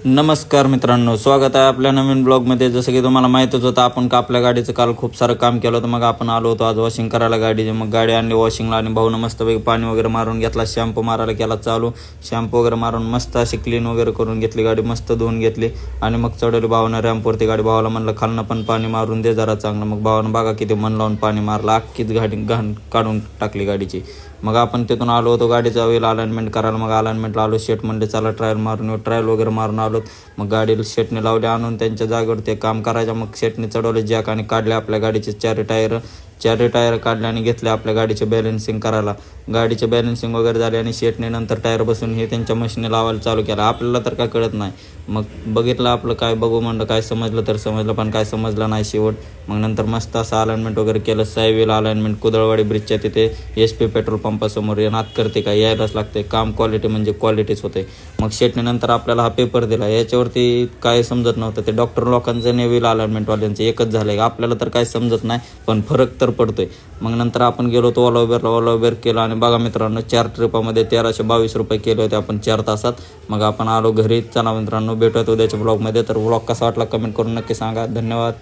नमस्कार मित्रांनो, स्वागत आहे आपल्या नवीन ब्लॉगमध्ये. जसं की तुम्हाला माहीतच होतं, आपण आपल्या गाडीचं काल खूप सारं काम केलं होतं. मग आपण आलो होतो आज वॉशिंग करायला गाडीची. मग गाडी आणली वॉशिंगला आणि भाऊनं मस्तपैकी पाणी वगैरे मारून घेतला, शॅम्पू मारायला केला चालू. शॅम्पू वगैरे मारून मस्त अशी क्लीन वगैरे करून घेतली गाडी, मस्त धुवून घेतली आणि मग चढवली भावानं रॅम्पवरती गाडी. भावाला म्हणलं खालनं पण पाणी मारून दे जरा चांगलं. मग भावानं बघा किती मन लावून पाणी मारलं, अख्खीच गाडी घाण काढून टाकली गाडीची. मग आपण तिथून आलो होतो गाडीचा वेल अलाइनमेंट करायला. मग अलाइनमेंटला आलो, शेट म्हणले चला ट्रायल मारून येऊ. ट्रायल वगैरे मारून आलो. मग गाडीला शेटने लावले आणून त्यांच्या जागेवर ते काम करायचं. मग शेटने चढवले जॅक आणि काढले आपल्या गाडीचे चारही टायर काढले आणि घेतले आपल्या गाडीचे बॅलन्सिंग करायला. गाडीचे बॅलन्सिंग वगैरे झाले आणि शेटने नंतर टायर बसून हे त्यांच्या मशीने लावायला चालू केलं. आपल्याला तर काय कळत नाही. मग बघितलं आपलं काय बघू म्हणलं, काय समजलं तर समजलं, पण काय समजलं नाही शेवट. मग नंतर मस्त असं अलाइनमेंट वगैरे केलं. सायवेल अलाइनमेंट कुदळवाडी ब्रिजच्या तिथे SP पेट्रोल पंपासमोर नात करते काय यायलाच लागते. काम क्वालिटी म्हणजे क्वालिटीच होते. मग शेटने नंतर आपल्याला हा पेपर दिला. याच्यावरती काय समजत नव्हतं. ते डॉक्टर लोकांचं नेव्हिल अलाइनमेंटवाल्यांचं एकच झालं आहे. आपल्याला तर काय समजत नाही, पण फरक तर पडतोय. मग नंतर आपण गेलो होतो ओला उबेर केलं आणि बघा मित्रांनो, 4 ट्रिपामध्ये 1322 रुपये केले होते आपण 4 तासात. मग आपण आलो घरी. चला मित्रांनो, भेटूयात उद्याच्या ब्लॉगमध्ये. तर ब्लॉग कसा वाटला कमेंट करून नक्की सांगा. धन्यवाद.